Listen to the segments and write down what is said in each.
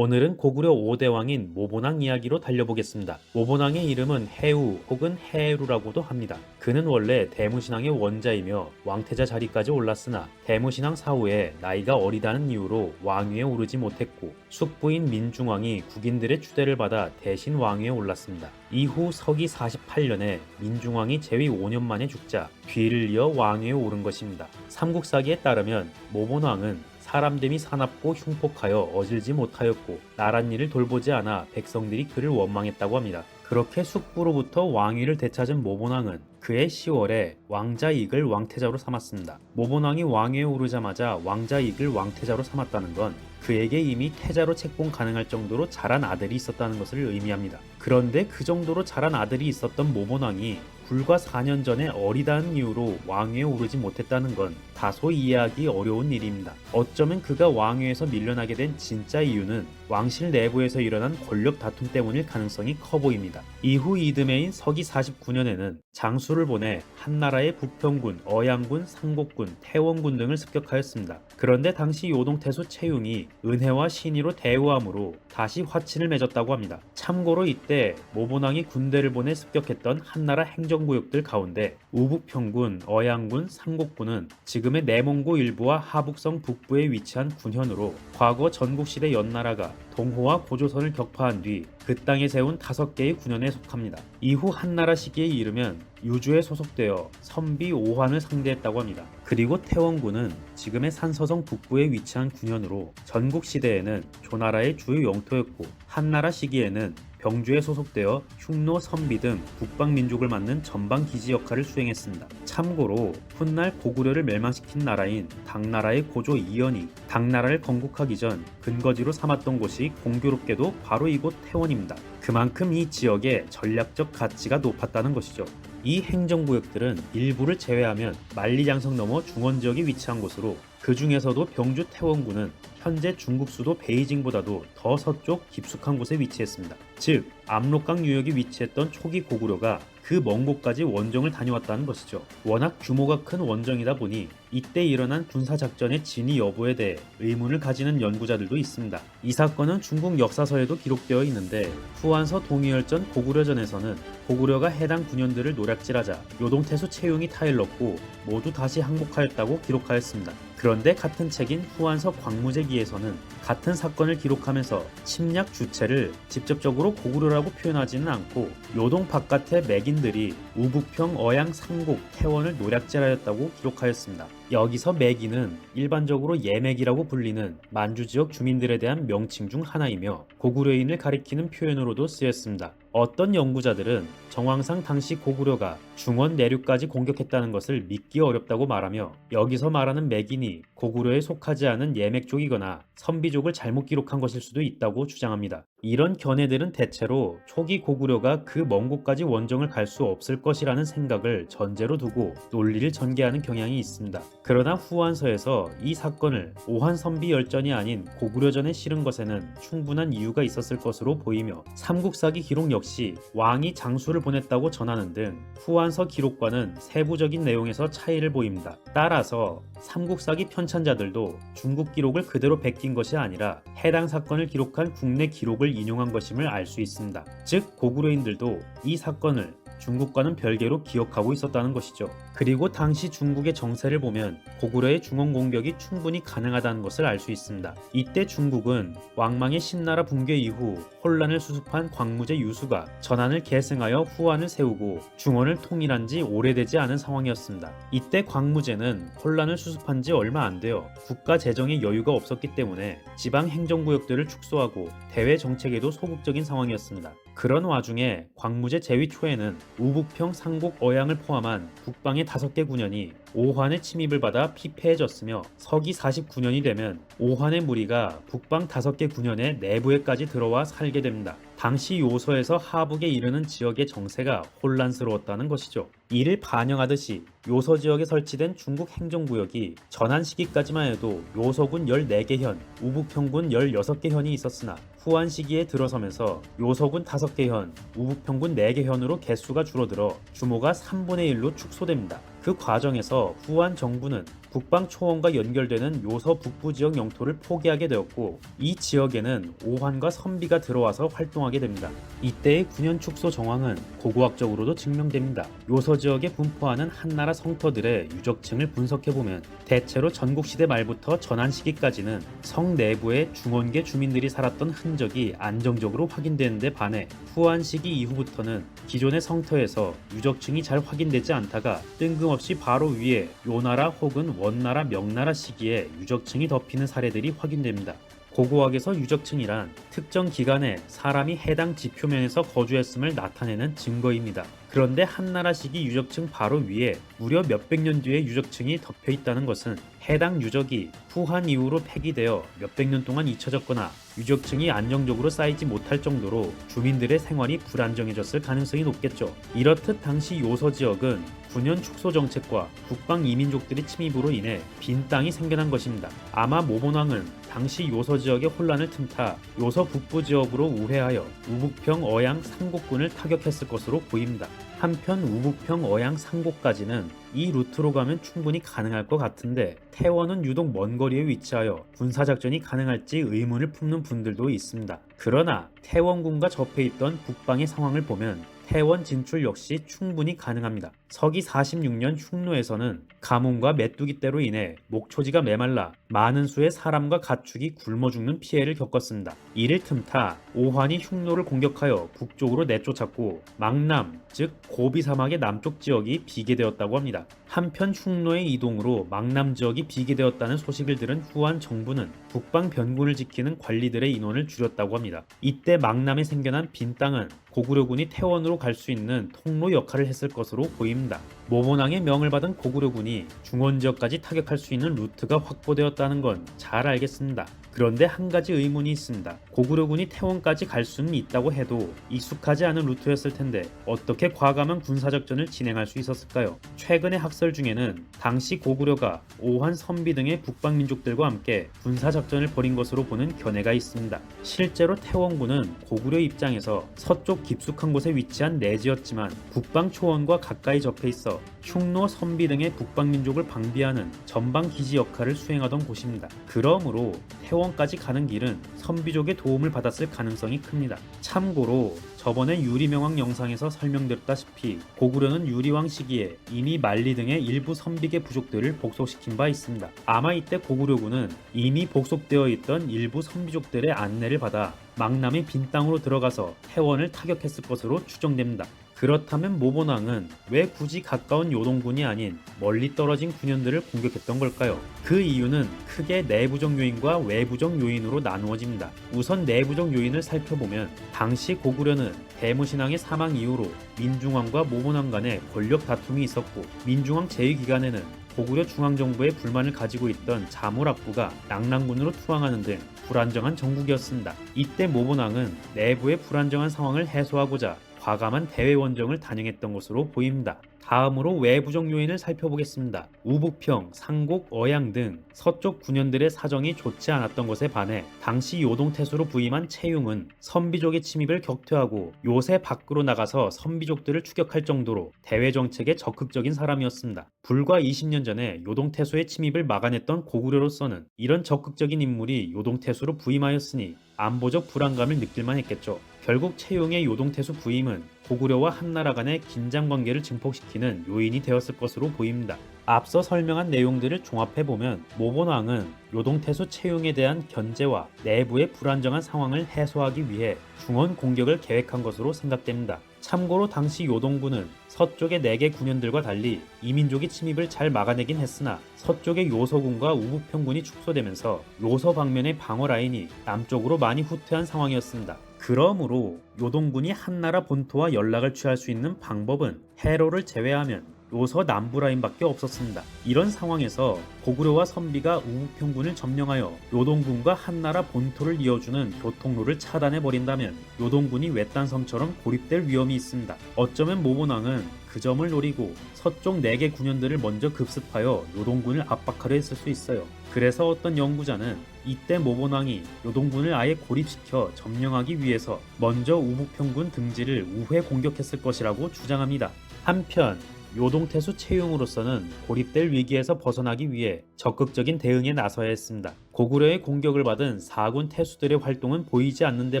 오늘은 고구려 5대 왕인 모본왕 이야기로 달려보겠습니다. 모본왕의 이름은 해우 혹은 해루라고도 합니다. 그는 원래 대무신앙의 원자이며 왕태자 자리까지 올랐으나 대무신앙 사후에 나이가 어리다는 이유로 왕위에 오르지 못했고 숙부인 민중왕이 국인들의 추대를 받아 대신 왕위에 올랐습니다. 이후 서기 48년에 민중왕이 재위 5년 만에 죽자 뒤를 이어 왕위에 오른 것입니다. 삼국사기에 따르면 모본왕은 사람됨이 사납고 흉폭하여 어질지 못하였고 나란 일을 돌보지 않아 백성들이 그를 원망했다고 합니다. 그렇게 숙부로부터 왕위를 되찾은 모본왕은 그해 10월에 왕자 이익을 왕태자로 삼았습니다. 모본왕이 왕위에 오르자마자 왕자 이익을 왕태자로 삼았다는 건 그에게 이미 태자로 책봉 가능할 정도로 자란 아들이 있었다는 것을 의미합니다. 그런데 그 정도로 자란 아들이 있었던 모본왕이 불과 4년 전에 어리다는 이유로 왕위에 오르지 못했다는 건 다소 이해하기 어려운 일입니다. 어쩌면 그가 왕위에서 밀려나게 된 진짜 이유는 왕실 내부에서 일어난 권력 다툼 때문일 가능성이 커 보입니다. 이후 이듬해인 서기 49년에는 장수를 보내 한나라의 부평군, 어양군, 상곡군, 태원군 등을 습격하였습니다. 그런데 당시 요동태수 채융이 은혜와 신의로 대우함으로 다시 화친을 맺었다고 합니다. 참고로 이때 모본왕이 군대를 보내 습격했던 한나라 행정구역들 가운데 우북평군, 어양군, 상곡군은 지금의 내몽고 일부와 하북성 북부에 위치한 군현으로 과거 전국시대 연나라가 동호와 고조선을 격파한 뒤 그 땅에 세운 5개의 군현에 속합니다. 이후 한나라 시기에 이르면 유주에 소속되어 선비 오환을 상대했다고 합니다. 그리고 태원군은 지금의 산서성 북부에 위치한 군현으로 전국시대에는 조나라의 주요 영토였고 한나라 시기에는 병주에 소속되어 흉노, 선비 등 북방민족을 맡는 전방기지 역할을 수행했습니다. 참고로 훗날 고구려를 멸망시킨 나라인 당나라의 고조 이연이 당나라를 건국하기 전 근거지로 삼았던 곳이 공교롭게도 바로 이곳 태원입니다. 그만큼 이 지역의 전략적 가치가 높았다는 것이죠. 이 행정구역들은 일부를 제외하면 만리장성 넘어 중원지역에 위치한 곳으로 그 중에서도 병주 태원군은 현재 중국 수도 베이징보다도 더 서쪽 깊숙한 곳에 위치했습니다. 즉 압록강 유역에 위치했던 초기 고구려가 그 먼 곳까지 원정을 다녀왔다는 것이죠. 워낙 규모가 큰 원정이다 보니 이때 일어난 군사작전의 진위 여부에 대해 의문을 가지는 연구자들도 있습니다. 이 사건은 중국 역사서에도 기록되어 있는데 후한서 동의열전 고구려전에서는 고구려가 해당 군현들을 노략질하자 요동태수 채용이 타일렀고 모두 다시 항복하였다고 기록하였습니다. 그런데 같은 책인 후한서 광무제기에서는 같은 사건을 기록하면서 침략 주체를 직접적으로 고구려라고 표현하지는 않고 요동 바깥의 맥인들이 우북평, 어양, 상곡, 태원을 노략질하였다고 기록하였습니다. 여기서 맥인은 일반적으로 예맥이라고 불리는 만주 지역 주민들에 대한 명칭 중 하나이며 고구려인을 가리키는 표현으로도 쓰였습니다. 어떤 연구자들은 정황상 당시 고구려가 중원 내륙까지 공격했다는 것을 믿기 어렵다고 말하며 여기서 말하는 맥인이 고구려에 속하지 않은 예맥족이거나 선비족을 잘못 기록한 것일 수도 있다고 주장합니다. 이런 견해들은 대체로 초기 고구려가 그 먼 곳까지 원정을 갈 수 없을 것이라는 생각을 전제로 두고 논리를 전개하는 경향이 있습니다. 그러나 후한서에서 이 사건을 오한선비 열전이 아닌 고구려전에 실은 것에는 충분한 이유가 있었을 것으로 보이며 삼국사기 기록 역시 왕이 장수를 보냈다고 전하는 등 후한서 기록과는 세부적인 내용에서 차이를 보입니다. 따라서 삼국사기 편찬자들도 중국 기록을 그대로 베낀 것이 아니라 해당 사건을 기록한 국내 기록을 인용한 것임을 알 수 있습니다. 즉 고구려인들도 이 사건을 중국과는 별개로 기억하고 있었다는 것이죠. 그리고 당시 중국의 정세를 보면 고구려의 중원 공격이 충분히 가능하다는 것을 알 수 있습니다. 이때 중국은 왕망의 신나라 붕괴 이후 혼란을 수습한 광무제 유수가 전한을 계승하여 후한을 세우고 중원을 통일한 지 오래되지 않은 상황이었습니다. 이때 광무제는 혼란을 수습한 지 얼마 안 되어 국가 재정에 여유가 없었기 때문에 지방 행정구역들을 축소하고 대외 정책에도 소극적인 상황이었습니다. 그런 와중에 광무제 재위 초에는 우북평, 상곡, 어양을 포함한 북방의 5개 군현이 오환의 침입을 받아 피폐해졌으며 서기 49년이 되면 오환의 무리가 북방 5개 군현의 내부에까지 들어와 살게 됩니다. 당시 요서에서 하북에 이르는 지역의 정세가 혼란스러웠다는 것이죠. 이를 반영하듯이 요서 지역에 설치된 중국 행정구역이 전한 시기까지만 해도 요서군 14개 현, 우북평군 16개 현이 있었으나 후한 시기에 들어서면서 요서군 5개 현, 우북평군 4개 현으로 개수가 줄어들어 규모가 3분의 1로 축소됩니다. 그 과정에서 후한 정부는 북방 초원과 연결되는 요서 북부 지역 영토를 포기하게 되었고, 이 지역에는 오환과 선비가 들어와서 활동하게 됩니다. 이때의 9년 축소 정황은 고고학적으로도 증명됩니다. 요서 지역에 분포하는 한나라 성터들의 유적층을 분석해보면 대체로 전국시대 말부터 전한 시기까지는 성 내부에 중원계 주민들이 살았던 흔적이 안정적으로 확인되는 데 반해 후한 시기 이후부터는 기존의 성터에서 유적층이 잘 확인되지 않다가 뜬금없이 바로 위에 요나라 혹은 원나라, 명나라 시기에 유적층이 덮이는 사례들이 확인됩니다. 고고학에서 유적층이란 특정 기간에 사람이 해당 지표면에서 거주했음을 나타내는 증거입니다. 그런데 한나라 시기 유적층 바로 위에 무려 몇백 년 뒤의 유적층이 덮여 있다는 것은 해당 유적이 후한 이후로 폐기되어 몇백 년 동안 잊혀졌거나 유적층이 안정적으로 쌓이지 못할 정도로 주민들의 생활이 불안정해졌을 가능성이 높겠죠. 이렇듯 당시 요서 지역은 9년 축소 정책과 북방 이민족들의 침입으로 인해 빈 땅이 생겨난 것입니다. 아마 모본왕은 당시 요서 지역의 혼란을 틈타 요서 북부 지역으로 우회하여 우북평 어양 상곡군을 타격했을 것으로 보입니다. 한편 우북평 어양 상곡까지는 이 루트로 가면 충분히 가능할 것 같은데 태원은 유독 먼 거리에 위치하여 군사작전이 가능할지 의문을 품는 분들도 있습니다. 그러나 태원군과 접해 있던 북방의 상황을 보면 태원 진출 역시 충분히 가능합니다. 서기 46년 흉노에서는 가뭄과 메뚜기 떼로 인해 목초지가 메말라 많은 수의 사람과 가축이 굶어 죽는 피해를 겪었습니다. 이를 틈타 오환이 흉노를 공격하여 북쪽으로 내쫓았고 망남, 즉 고비 사막의 남쪽 지역이 비계되었다고 합니다. 한편 흉노의 이동으로 망남 지역이 비계되었다는 소식을 들은 후한 정부는 북방 변군을 지키는 관리들의 인원을 줄였다고 합니다. 이때 망남에 생겨난 빈 땅은 고구려군이 태원으로 갈 수 있는 통로 역할을 했을 것으로 보입니다. 모본왕의 명을 받은 고구려군이 중원 지역까지 타격할 수 있는 루트가 확보되었다는 건 잘 알겠습니다. 그런데 한 가지 의문이 있습니다. 고구려군이 태원까지 갈 수는 있다고 해도 익숙하지 않은 루트였을 텐데 어떻게 과감한 군사작전을 진행할 수 있었을까요? 최근의 학설 중에는 당시 고구려가 오한, 선비 등의 북방민족들과 함께 군사작전을 벌인 것으로 보는 견해가 있습니다. 실제로 태원군은 고구려 입장에서 서쪽 깊숙한 곳에 위치한 내지였지만 북방 초원과 가까이 접해 있어 흉노, 선비 등의 북방민족을 방비하는 전방 기지 역할을 수행하던 곳입니다. 그러므로 태원까지 가는 길은 선비족의 도움을 받았을 가능성이 큽니다. 참고로 저번에 유리명왕 영상에서 설명드렸다시피 고구려는 유리왕 시기에 이미 만리 등의 일부 선비계 부족들을 복속시킨 바 있습니다. 아마 이때 고구려군은 이미 복속되어 있던 일부 선비족들의 안내를 받아 망남의 빈 땅으로 들어가서 태원을 타격했을 것으로 추정됩니다. 그렇다면 모본왕은 왜 굳이 가까운 요동군이 아닌 멀리 떨어진 군현들을 공격했던 걸까요? 그 이유는 크게 내부적 요인과 외부적 요인으로 나누어집니다. 우선 내부적 요인을 살펴보면 당시 고구려는 대무신왕의 사망 이후로 민중왕과 모본왕 간의 권력 다툼이 있었고 민중왕 재위 기간에는 고구려 중앙정부에 불만을 가지고 있던 자몰악부가 낙랑군으로 투항하는 등 불안정한 정국이었습니다. 이때 모본왕은 내부의 불안정한 상황을 해소하고자 과감한 대외원정을 단행했던 것으로 보입니다. 다음으로 외부적 요인을 살펴보겠습니다. 우북평, 상곡, 어양 등 서쪽 군현들의 사정이 좋지 않았던 것에 반해 당시 요동태수로 부임한 채융은 선비족의 침입을 격퇴하고 요새 밖으로 나가서 선비족들을 추격할 정도로 대외정책에 적극적인 사람이었습니다. 불과 20년 전에 요동태수의 침입을 막아냈던 고구려로서는 이런 적극적인 인물이 요동태수로 부임하였으니 안보적 불안감을 느낄만 했겠죠. 결국 채용의 요동태수 부임은 고구려와 한나라 간의 긴장관계를 증폭시키는 요인이 되었을 것으로 보입니다. 앞서 설명한 내용들을 종합해보면 모본왕은 요동태수 채용에 대한 견제와 내부의 불안정한 상황을 해소하기 위해 중원 공격을 계획한 것으로 생각됩니다. 참고로 당시 요동군은 서쪽의 4개 군현들과 달리 이민족의 침입을 잘 막아내긴 했으나 서쪽의 요서군과 우북평군이 축소되면서 요서 방면의 방어 라인이 남쪽으로 많이 후퇴한 상황이었습니다. 그러므로 요동군이 한나라 본토와 연락을 취할 수 있는 방법은 해로를 제외하면 요서 남부 라인밖에 없었습니다. 이런 상황에서 고구려와 선비가 우북평군을 점령하여 요동군과 한나라 본토를 이어주는 교통로를 차단해 버린다면 요동군이 외딴섬처럼 고립될 위험이 있습니다. 어쩌면 모본왕은 그 점을 노리고 서쪽 4개 군현들을 먼저 급습하여 요동군을 압박하려 했을 수 있어요. 그래서 어떤 연구자는 이때 모본왕이 요동군을 아예 고립시켜 점령하기 위해서 먼저 우북평군 등지를 우회 공격했을 것이라고 주장합니다. 한편 요동태수 채용으로서는 고립될 위기에서 벗어나기 위해 적극적인 대응에 나서야 했습니다. 고구려의 공격을 받은 4군 태수들의 활동은 보이지 않는 데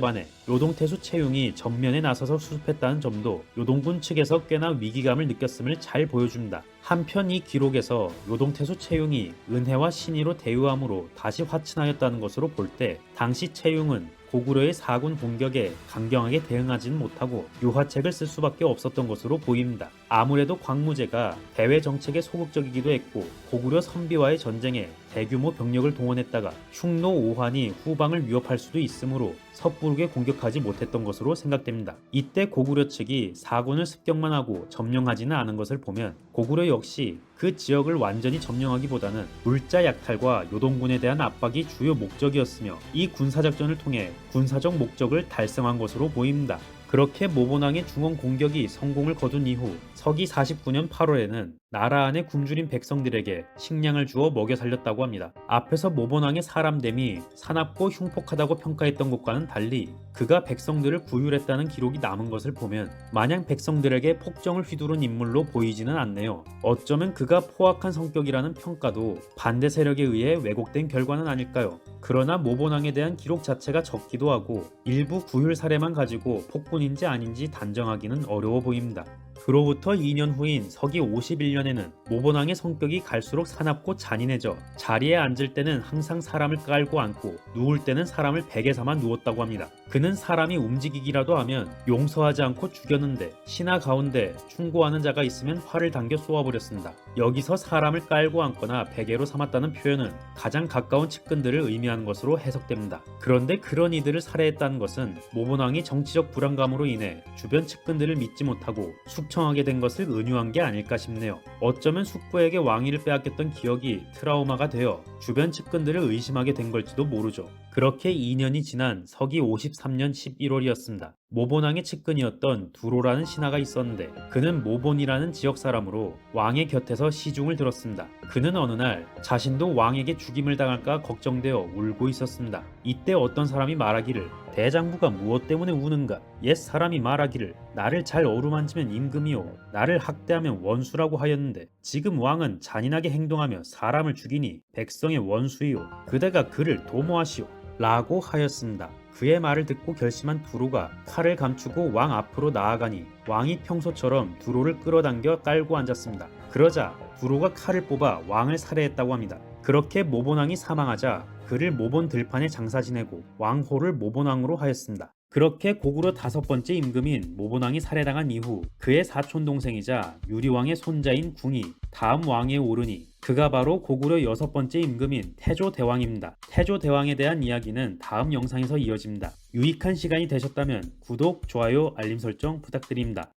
반해 요동태수 채용이 전면에 나서서 수습했다는 점도 요동군 측에서 꽤나 위기감을 느꼈음을 잘 보여줍니다. 한편 이 기록에서 요동태수 채용이 은혜와 신의로 대우함으로 다시 화친하였다는 것으로 볼 때 당시 채용은 고구려의 4군 공격에 강경하게 대응하지는 못하고 유화책을 쓸 수밖에 없었던 것으로 보입니다. 아무래도 광무제가 대외 정책에 소극적이기도 했고 고구려 선비와의 전쟁에 대규모 병력을 동원했다가 흉노 오환이 후방을 위협할 수도 있으므로 섣부르게 공격하지 못했던 것으로 생각됩니다. 이때 고구려 측이 4군을 습격만 하고 점령하지는 않은 것을 보면 고구려 역시 그 지역을 완전히 점령하기보다는 물자 약탈과 요동군에 대한 압박이 주요 목적이었으며 이 군사작전을 통해 군사적 목적을 달성한 것으로 보입니다. 그렇게 모본왕의 중원 공격이 성공을 거둔 이후 서기 49년 8월에는 나라 안의 굶주린 백성들에게 식량을 주어 먹여 살렸다고 합니다. 앞에서 모본왕의 사람됨이 사납고 흉폭하다고 평가했던 것과는 달리 그가 백성들을 구휼했다는 기록이 남은 것을 보면 마냥 백성들에게 폭정을 휘두른 인물로 보이지는 않네요. 어쩌면 그가 포악한 성격이라는 평가도 반대 세력에 의해 왜곡된 결과는 아닐까요? 그러나 모본왕에 대한 기록 자체가 적기도 하고 일부 구휼 사례만 가지고 폭군인지 아닌지 단정하기는 어려워 보입니다. 그로부터 2년 후인 서기 51년에는 모본왕의 성격이 갈수록 사납고 잔인해져 자리에 앉을 때는 항상 사람을 깔고 앉고 누울 때는 사람을 베개 삼아 누웠다고 합니다. 그는 사람이 움직이기라도 하면 용서하지 않고 죽였는데 신하 가운데 충고하는 자가 있으면 활을 당겨 쏘아버렸습니다. 여기서 사람을 깔고 앉거나 베개로 삼았다는 표현은 가장 가까운 측근들을 의미하는 것으로 해석됩니다. 그런데 그런 이들을 살해했다는 것은 모본왕이 정치적 불안감으로 인해 주변 측근들을 믿지 못하고 숙청하게 된 것을 은유한 게 아닐까 싶네요. 어쩌면 숙부에게 왕위를 빼앗겼던 기억이 트라우마가 되어 주변 측근들을 의심하게 된 걸지도 모르죠. 그렇게 2년이 지난 서기 53년 11월이었습니다. 모본왕의 측근이었던 두로라는 신하가 있었는데 그는 모본이라는 지역 사람으로 왕의 곁에서 시중을 들었습니다. 그는 어느 날 자신도 왕에게 죽임을 당할까 걱정되어 울고 있었습니다. 이때 어떤 사람이 말하기를 대장부가 무엇 때문에 우는가? 옛 사람이 말하기를 나를 잘 어루만지면 임금이요 나를 학대하면 원수라고 하였는데 지금 왕은 잔인하게 행동하며 사람을 죽이니 백성의 원수이요 그대가 그를 도모하시오 라고 하였습니다. 그의 말을 듣고 결심한 두로가 칼을 감추고 왕 앞으로 나아가니 왕이 평소처럼 두로를 끌어당겨 깔고 앉았습니다. 그러자 두로가 칼을 뽑아 왕을 살해했다고 합니다. 그렇게 모본왕이 사망하자 그를 모본 들판에 장사 지내고 왕호를 모본왕으로 하였습니다. 그렇게 고구려 5번째 임금인 모본왕이 살해당한 이후 그의 사촌 동생이자 유리왕의 손자인 궁이 다음 왕에 오르니 그가 바로 고구려 6번째 임금인 태조대왕입니다. 태조대왕에 대한 이야기는 다음 영상에서 이어집니다. 유익한 시간이 되셨다면 구독, 좋아요, 알림 설정 부탁드립니다.